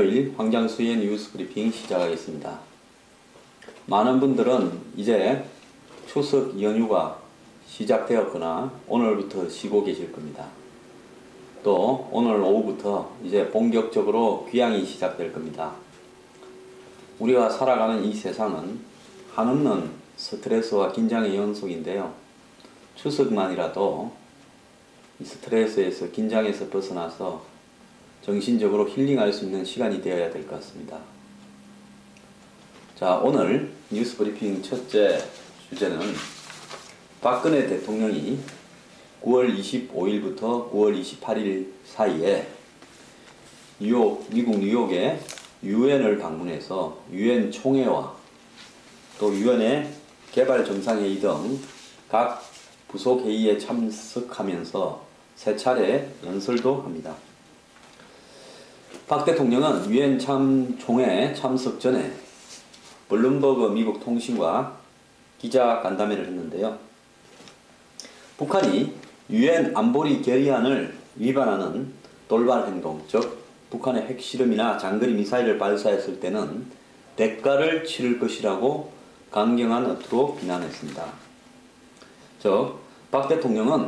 금요일 황장수의 뉴스 브리핑 시작하겠습니다. 많은 분들은 이제 추석 연휴가 시작되었거나 오늘부터 쉬고 계실 겁니다. 또 오늘 오후부터 이제 본격적으로 귀향이 시작될 겁니다. 우리가 살아가는 이 세상은 한없는 스트레스와 긴장의 연속인데요. 추석만이라도 이 스트레스에서 긴장에서 벗어나서 정신적으로 힐링할 수 있는 시간이 되어야 될 것 같습니다. 자, 오늘 뉴스 브리핑 첫째 주제는 박근혜 대통령이 9월 25일부터 9월 28일 사이에 미국 뉴욕의 유엔을 방문해서 유엔 총회와 또 유엔의 개발정상회의 등 각 부속회의에 참석하면서 세 차례 연설도 합니다. 박 대통령은 유엔 총회 참석 전에 블룸버그 미국 통신과 기자 간담회를 했는데요. 북한이 유엔 안보리 결의안을 위반하는 돌발 행동, 즉 북한의 핵실험이나 장거리 미사일을 발사했을 때는 대가를 치를 것이라고 강경한 어투로 비난했습니다. 즉, 박 대통령은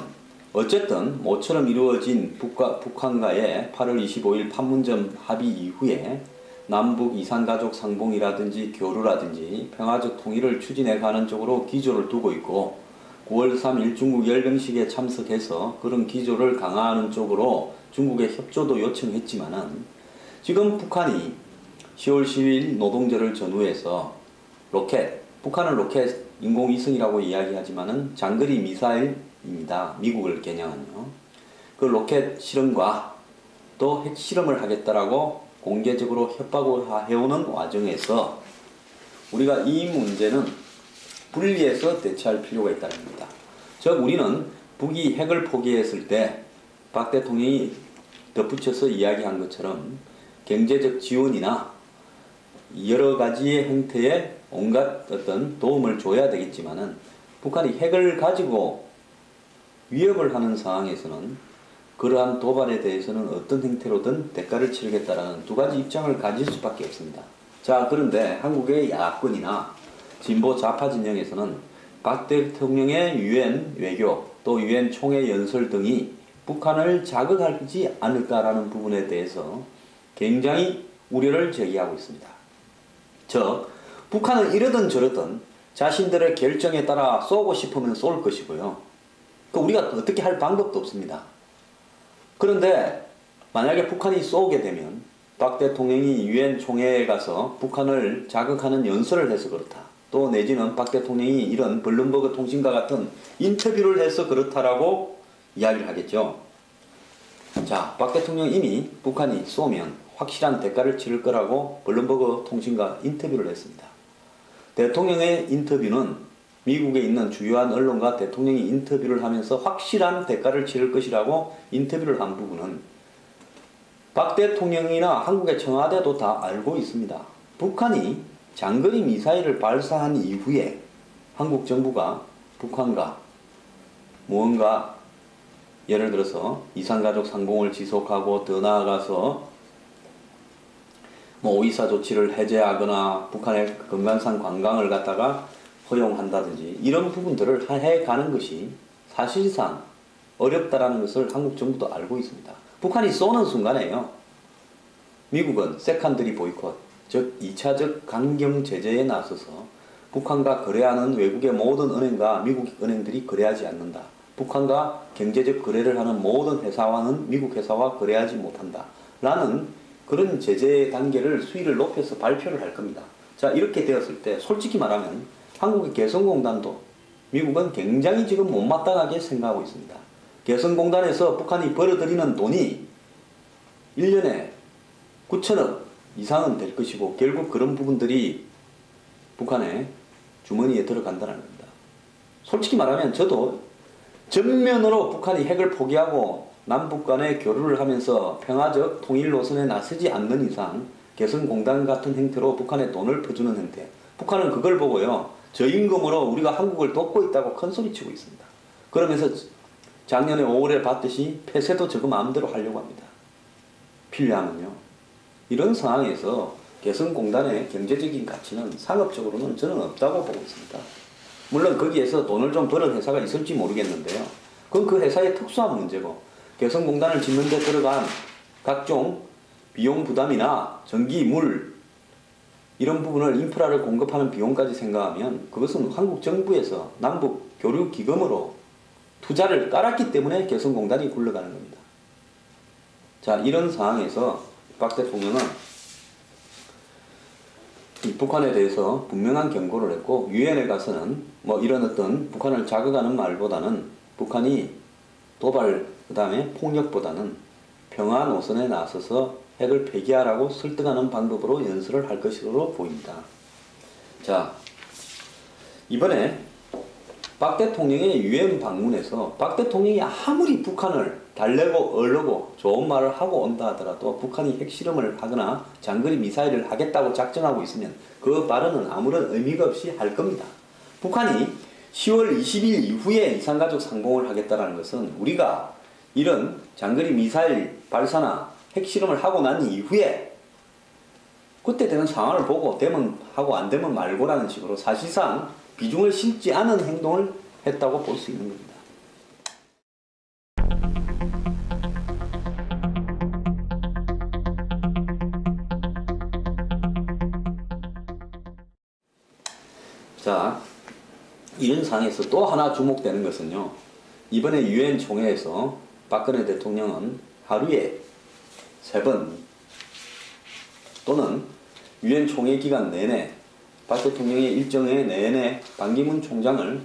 어쨌든 모처럼 이루어진 북한과의 8월 25일 판문점 합의 이후에 남북 이산가족 상봉이라든지 교류라든지 평화적 통일을 추진해가는 쪽으로 기조를 두고 있고 9월 3일 중국 열병식에 참석해서 그런 기조를 강화하는 쪽으로 중국의 협조도 요청했지만은 지금 북한이 10월 10일 노동절을 전후해서 북한은 로켓 인공위성이라고 이야기하지만은 장거리 미사일입니다. 미국을 겨냥한요. 그 로켓 실험과 또 핵실험을 하겠다라고 공개적으로 협박을 해오는 와중에서 우리가 이 문제는 분리해서 대처할 필요가 있다는 겁니다. 즉 우리는 북이 핵을 포기했을 때 박 대통령이 덧붙여서 이야기한 것처럼 경제적 지원이나 여러 가지의 형태의 온갖 어떤 도움을 줘야 되겠지만은 북한이 핵을 가지고 위협을 하는 상황에서는 그러한 도발에 대해서는 어떤 형태로든 대가를 치르겠다라는 두 가지 입장을 가질 수밖에 없습니다. 자, 그런데 한국의 야권이나 진보 좌파 진영에서는 박 대통령의 유엔 외교 또 유엔 총회 연설 등이 북한을 자극하지 않을까라는 부분에 대해서 굉장히 우려를 제기하고 있습니다. 즉 북한은 이러든 저러든 자신들의 결정에 따라 쏘고 싶으면 쏠 것이고요. 우리가 어떻게 할 방법도 없습니다. 그런데 만약에 북한이 쏘게 되면 박 대통령이 유엔 총회에 가서 북한을 자극하는 연설을 해서 그렇다. 또 내지는 박 대통령이 이런 블룸버그 통신과 같은 인터뷰를 해서 그렇다라고 이야기를 하겠죠. 자, 박 대통령 이미 북한이 쏘면 확실한 대가를 치를 거라고 블룸버그 통신과 인터뷰를 했습니다. 대통령의 인터뷰는 미국에 있는 주요한 언론과 대통령이 인터뷰를 하면서 확실한 대가를 치를 것이라고 인터뷰를 한 부분은 박 대통령이나 한국의 청와대도 다 알고 있습니다. 북한이 장거리 미사일을 발사한 이후에 한국 정부가 북한과 무언가 예를 들어서 이산가족 상봉을 지속하고 더 나아가서 오이사 조치를 해제하거나 북한의 금강산 관광을 갖다가 허용한다든지 이런 부분들을 해가는 것이 사실상 어렵다라는 것을 한국 정부도 알고 있습니다. 북한이 쏘는 순간에요. 미국은 세컨더리 보이콧, 즉 2차적 강경 제재에 나서서 북한과 거래하는 외국의 모든 은행과 미국 은행들이 거래하지 않는다. 북한과 경제적 거래를 하는 모든 회사와는 미국 회사와 거래하지 못한다. 라는 그런 제재 단계를 수위를 높여서 발표를 할 겁니다. 자, 이렇게 되었을 때 솔직히 말하면 한국의 개성공단도 미국은 굉장히 지금 못마땅하게 생각하고 있습니다. 개성공단에서 북한이 벌어들이는 돈이 1년에 9천억 이상은 될 것이고 결국 그런 부분들이 북한의 주머니에 들어간다는 겁니다. 솔직히 말하면 저도 전면으로 북한이 핵을 포기하고 남북 간의 교류를 하면서 평화적 통일 노선에 나서지 않는 이상 개성공단 같은 형태로 북한에 돈을 퍼주는 형태, 북한은 그걸 보고요 저 임금으로 우리가 한국을 돕고 있다고 큰소리치고 있습니다. 그러면서 작년에 5월에 봤듯이 폐쇄도 저거 마음대로 하려고 합니다. 필요하면요. 이런 상황에서 개성공단의 경제적인 가치는 상업적으로는 저는 없다고 보고 있습니다. 물론 거기에서 돈을 좀 버는 회사가 있을지 모르겠는데요. 그건 그 회사의 특수한 문제고, 개성공단을 짓는 데 들어간 각종 비용 부담이나 전기, 물 이런 부분을 인프라를 공급하는 비용까지 생각하면 그것은 한국 정부에서 남북 교류 기금으로 투자를 깔았기 때문에 개성공단이 굴러가는 겁니다. 자, 이런 상황에서 박 대통령은 북한에 대해서 분명한 경고를 했고, 유엔에 가서는 뭐 이런 어떤 북한을 자극하는 말보다는 북한이 도발 그 다음에 폭력보다는 평화 노선에 나서서 핵을 폐기하라고 설득하는 방법으로 연설을 할 것으로 보입니다. 자, 이번에 박 대통령의 유엔 방문에서 박 대통령이 아무리 북한을 달래고 얼르고 좋은 말을 하고 온다 하더라도 북한이 핵실험을 하거나 장거리 미사일을 하겠다고 작정하고 있으면 그 발언은 아무런 의미가 없이 할 겁니다. 북한이 10월 20일 이후에 이산가족 상봉을 하겠다는 것은 우리가 이런 장거리 미사일 발사나 핵실험을 하고 난 이후에 그때 되는 상황을 보고 되면 하고 안 되면 말고라는 식으로 사실상 비중을 싣지 않은 행동을 했다고 볼 수 있는 겁니다. 자, 이런 상황에서 또 하나 주목되는 것은요, 이번에 유엔 총회에서 박근혜 대통령은 하루에 3번 또는 유엔 총회 기간 내내 박 대통령의 일정회 내내 반기문 총장을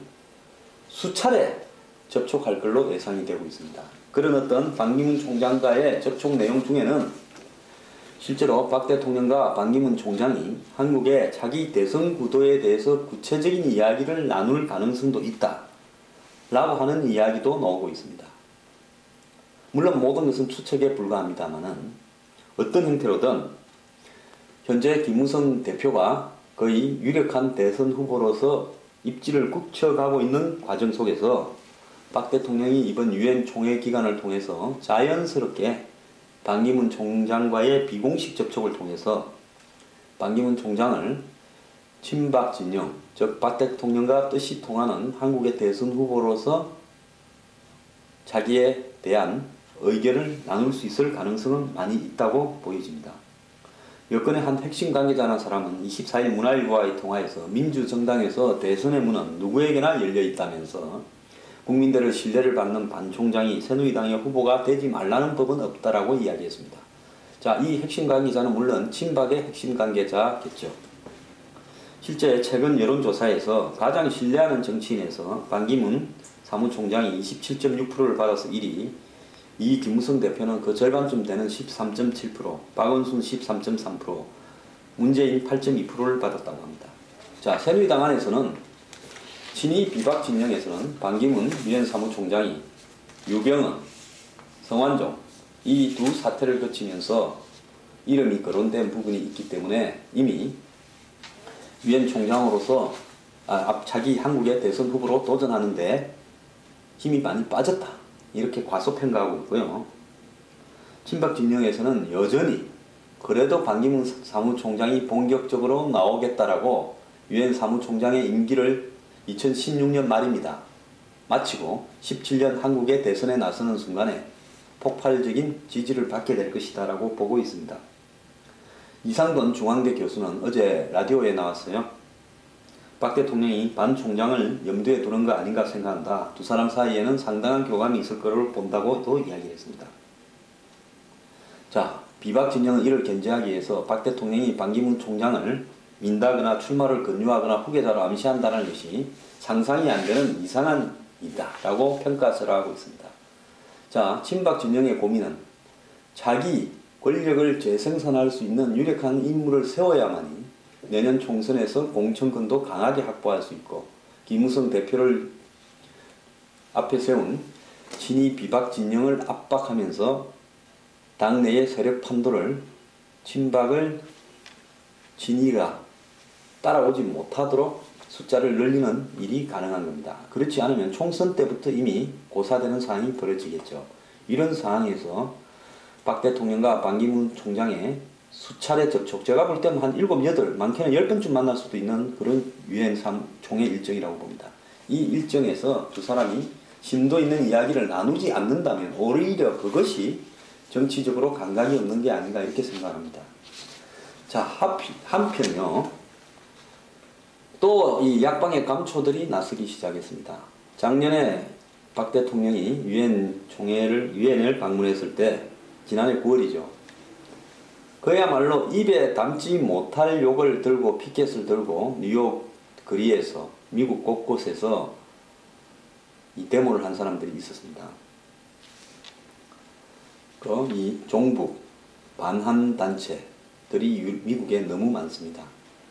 수차례 접촉할 걸로 예상이 되고 있습니다. 그런 어떤 반기문 총장과의 접촉 내용 중에는 실제로 박 대통령과 반기문 총장이 한국의 차기 대선 구도에 대해서 구체적인 이야기를 나눌 가능성도 있다 라고 하는 이야기도 나오고 있습니다. 물론 모든 것은 추측에 불과합니다만은 어떤 형태로든 현재 김무성 대표가 거의 유력한 대선 후보로서 입지를 굳혀가고 있는 과정 속에서 박 대통령이 이번 유엔 총회 기간을 통해서 자연스럽게 반기문 총장과의 비공식 접촉을 통해서 반기문 총장을 친박 진영, 즉 박 대통령과 뜻이 통하는 한국의 대선 후보로서 자기에 대한 의견을 나눌 수 있을 가능성은 많이 있다고 보여집니다. 여권의 한 핵심 관계자라는 사람은 24일 문화일보와의 통화에서 민주정당에서 대선의 문은 누구에게나 열려 있다면서 국민들의 신뢰를 받는 반 총장이 새누리당의 후보가 되지 말라는 법은 없다라고 이야기했습니다. 자, 이 핵심 관계자는 물론 친박의 핵심 관계자겠죠. 실제 최근 여론조사에서 가장 신뢰하는 정치인에서 반기문 사무총장이 27.6%를 받아서 1위, 이 김무성 대표는 그 절반쯤 되는 13.7%, 박원순 13.3%, 문재인 8.2%를 받았다고 합니다. 자, 새누리당 안에서는 친이 비박 진영에서는 반기문 유엔 사무총장이 유병헌, 성완종 이 두 사태를 거치면서 이름이 거론된 부분이 있기 때문에 이미 유엔 총장으로서 자기 한국의 대선 후보로 도전하는데 힘이 많이 빠졌다, 이렇게 과소평가하고 있고요. 친박 진영에서는 여전히 그래도 반기문 사무총장이 본격적으로 나오겠다라고 유엔 사무총장의 임기를 2016년 말입니다. 마치고 17년 한국의 대선에 나서는 순간에 폭발적인 지지를 받게 될 것이다 라고 보고 있습니다. 이상돈 중앙대 교수는 어제 라디오에 나왔어요. 박 대통령이 반 총장을 염두에 두는 거 아닌가 생각한다. 두 사람 사이에는 상당한 교감이 있을 거를 본다고도 이야기했습니다. 자, 비박 진영은 이를 견제하기 위해서 박 대통령이 반기문 총장을 민다거나 출마를 권유하거나 후계자로 암시한다는 것이 상상이 안 되는 이상한 일이다 라고 평가서를 하고 있습니다. 자, 친박 진영의 고민은 자기 권력을 재생산할 수 있는 유력한 인물을 세워야만이 내년 총선에서 공천권도 강하게 확보할 수 있고, 김무성 대표를 앞에 세운 친이 비박 진영을 압박하면서 당내의 세력 판도를 친박을 친이가 따라오지 못하도록 숫자를 늘리는 일이 가능한 겁니다. 그렇지 않으면 총선 때부터 이미 고사되는 상황이 벌어지겠죠. 이런 상황에서 박 대통령과 반기문 총장의 수차례 접촉, 제가 볼 때는 한 7, 8, 많게는 10번쯤 만날 수도 있는 그런 유엔 총회 일정이라고 봅니다. 이 일정에서 두 사람이 심도 있는 이야기를 나누지 않는다면 오히려 그것이 정치적으로 감각이 없는 게 아닌가 이렇게 생각합니다. 자, 한편요. 또 이 약방의 감초들이 나서기 시작했습니다. 작년에 박 대통령이 유엔을 방문했을 때 지난해 9월이죠. 그야말로 입에 담지 못할 욕을 들고 피켓을 들고 뉴욕 거리에서 미국 곳곳에서 이 데모를 한 사람들이 있었습니다. 이 종북 반한 단체들이 미국에 너무 많습니다.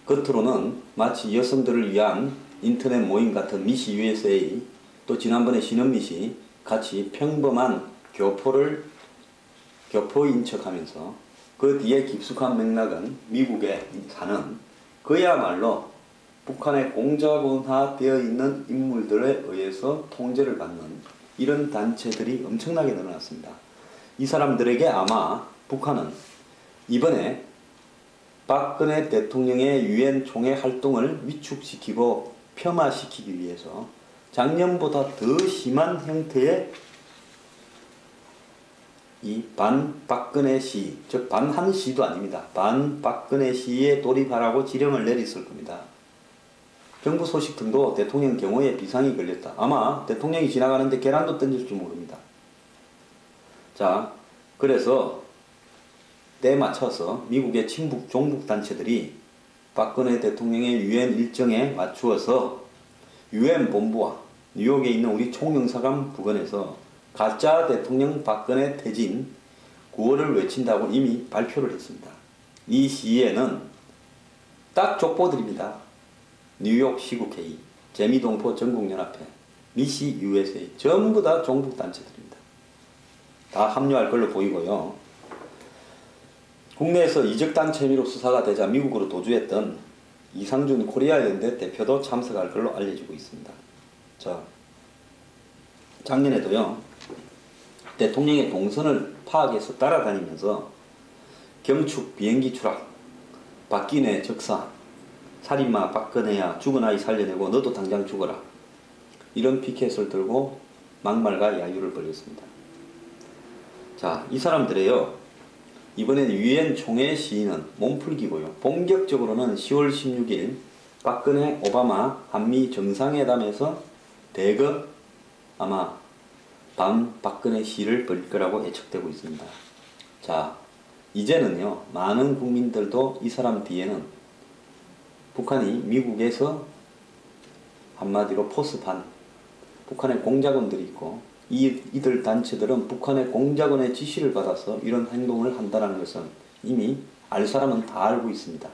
겉으로는 마치 여성들을 위한 인터넷 모임 같은 미시 USA, 또 지난번에 신은미시 같이 평범한 교포인 척하면서 그 뒤에 깊숙한 맥락은 미국에 사는 그야말로 북한의 공자본화되어 있는 인물들에 의해서 통제를 받는 이런 단체들이 엄청나게 늘어났습니다. 이 사람들에게 아마 북한은 이번에 박근혜 대통령의 유엔 총회 활동을 위축시키고 폄하시키기 위해서 작년보다 더 심한 형태의 이 반박근혜 시, 즉 반한 시도 아닙니다. 반박근혜 시에 돌입하라고 지령을 내렸을 겁니다. 정부 소식 등도 대통령 경호에 비상이 걸렸다. 아마 대통령이 지나가는데 계란도 던질지 모릅니다. 자, 그래서 때에 맞춰서 미국의 친북 종북 단체들이 박근혜 대통령의 유엔 일정에 맞추어서 유엔 본부와 뉴욕에 있는 우리 총영사관 부근에서 가짜 대통령 박근혜 퇴진 구호를 외친다고 이미 발표를 했습니다. 이 시위에는 딱 족보들입니다. 뉴욕 시국회의, 재미동포 전국연합회, 미시 USA 전부 다 종북 단체들입니다. 다 합류할 걸로 보이고요. 국내에서 이적단체 혐의로 수사가 되자 미국으로 도주했던 이상준 코리아연대 대표도 참석할 걸로 알려지고 있습니다. 자, 작년에도요. 대통령의 동선을 파악해서 따라다니면서 경축 비행기 추락, 박기내 적사, 살인마 박근혜야 죽은 아이 살려내고 너도 당장 죽어라. 이런 피켓을 들고 막말과 야유를 벌였습니다. 자, 이 사람들의요. 이번엔 유엔 총회 시위는 몸풀기고요. 본격적으로는 10월 16일 박근혜 오바마 한미 정상회담에서 대거 아마 반박근혜 시위를 벌일 거라고 예측되고 있습니다. 자, 이제는요. 많은 국민들도 이 사람 뒤에는 북한이 미국에서 한마디로 포스판 북한의 공작원들이 있고 이들 단체들은 북한의 공작원의 지시를 받아서 이런 행동을 한다는 것은 이미 알 사람은 다 알고 있습니다.